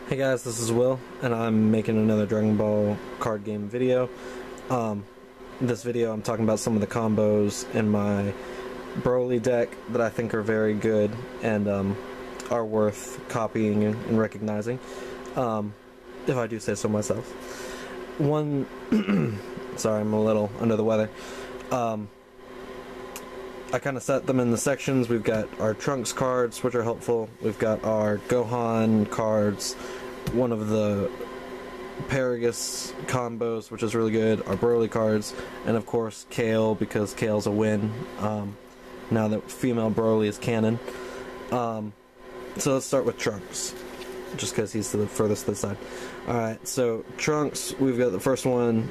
Hey guys, this is Will, and I'm making another Dragon Ball card game video. In this video I'm talking about some of the combos in my Broly deck that I think are very good and are worth copying and recognizing, if I do say so myself. One, sorry, I'm a little under the weather. I kind of set them in the sections. We've got our Trunks cards, which are helpful. We've got our Gohan cards, one of the Paragus combos, which is really good, our Broly cards, and of course Kale, because Kale's a win, now that female Broly is canon. So let's start with Trunks, just because he's to the furthest to the side. Alright, so Trunks, we've got the first one,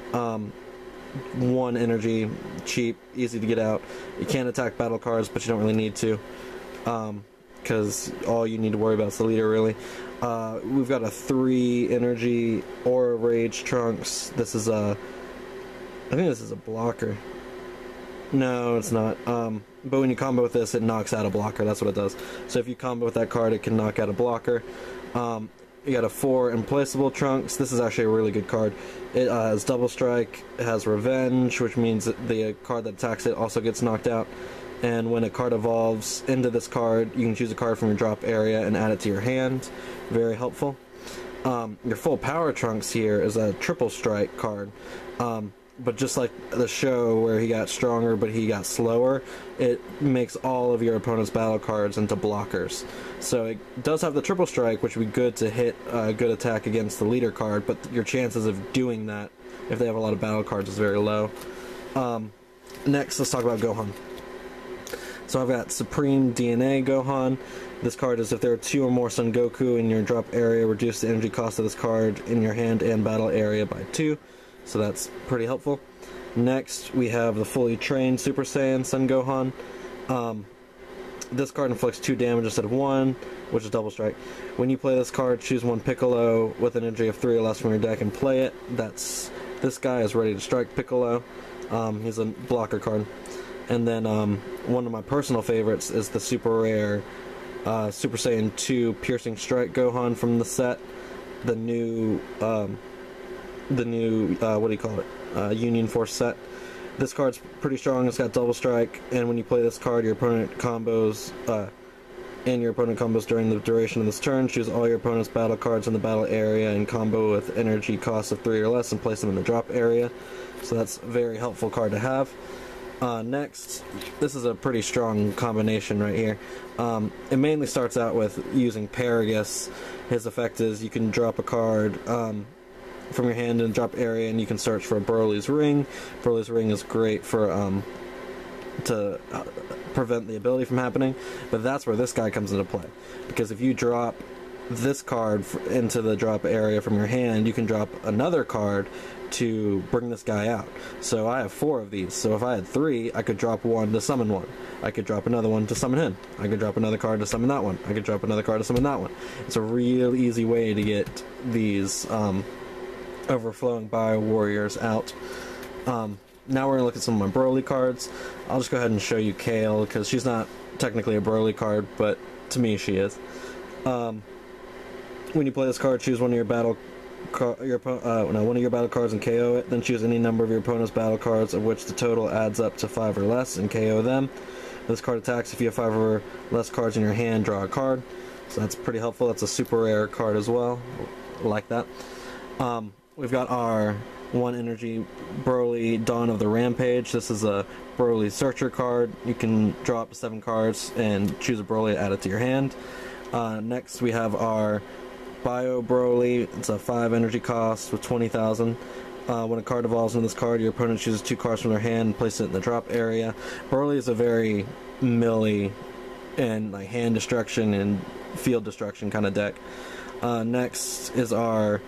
1 energy, cheap, easy to get out. You can't attack battle cards, but you don't really need to, because all you need to worry about is the leader, really. We've got a 3 energy Aura Rage Trunks. This is a, I think this is a blocker. No, it's not. But when you combo with this, it knocks out a blocker. That's what it does. So if you combo with that card, it can knock out a blocker. You got a 4 Implaceable Trunks. This is actually a really good card. It has Double Strike, it has Revenge, which means that the card that attacks it also gets knocked out. And when a card evolves into this card, you can choose a card from your drop area and add it to your hand. Very helpful. Your Full Power Trunks here is a Triple Strike card. But just like the show where he got stronger but he got slower, it makes all of your opponent's battle cards into blockers. So it does have the Triple Strike, which would be good to hit a good attack against the leader card, but your chances of doing that, if they have a lot of battle cards, is very low. Next, let's talk about Gohan. So I've got Supreme DNA Gohan. This card is if there are 2 or more Son Goku in your drop area, reduce the energy cost of this card in your hand and battle area by 2. So that's pretty helpful. Next, we have the fully trained Super Saiyan Son Gohan. This card inflicts 2 damage instead of 1, which is Double Strike. When you play this card, choose 1 Piccolo with an energy of 3 or less from your deck and play it. This guy is ready to strike Piccolo. He's a blocker card. And then one of my personal favorites is the super rare Super Saiyan 2 Piercing Strike Gohan from the set. The new what do you call it? Union Force set. This card's pretty strong. It's got Double Strike, and when you play this card, your opponent combos, during the duration of this turn. Choose all your opponent's battle cards in the battle area and combo with energy costs of 3 or less and place them in the drop area. So that's a very helpful card to have. Next, this is a pretty strong combination right here. It mainly starts out with using Paragus. His effect is you can drop a card from your hand in the drop area, and you can search for Broly's Ring. Broly's Ring is great for to prevent the ability from happening, but that's where this guy comes into play, because if you drop this card into the drop area from your hand, you can drop another card to bring this guy out. So I have 4 of these, so if I had 3, I could drop 1 to summon 1. I could drop another one to summon him. I could drop another card to summon that one. I could drop another card to summon that one. It's a real easy way to get these overflowing Bio Warriors out. Now we're going to look at some of my Broly cards. I'll just go ahead and show you Kale, because she's not technically a Broly card, but to me she is. When you play this card, choose one of your battle cards and KO it. Then choose any number of your opponent's battle cards of which the total adds up to 5 or less and KO them. This card attacks if you have 5 or less cards in your hand, draw a card. So that's pretty helpful. That's a super rare card as well. I like that. We've got our 1 energy Broly Dawn of the Rampage. This is a Broly Searcher card. You can draw up to 7 cards and choose a Broly, add it to your hand. Next we have our Bio Broly. It's a 5 energy cost with 20,000. When a card evolves into this card, your opponent chooses 2 cards from their hand and places it in the drop area. Broly is a very melee and like hand destruction and field destruction kind of deck. Next is our,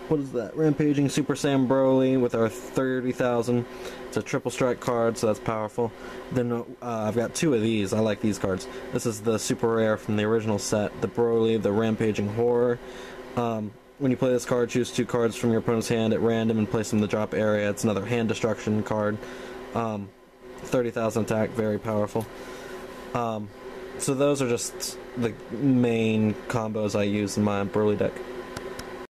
what is that? Rampaging Super Saiyan Broly with our 30,000. It's a Triple Strike card, so that's powerful. Then I've got 2 of these. I like these cards. This is the super rare from the original set, the Broly, the Rampaging Horror. When you play this card, choose 2 cards from your opponent's hand at random and place them in the drop area. It's another hand destruction card. 30,000 attack, very powerful. So those are just the main combos I use in my Broly deck.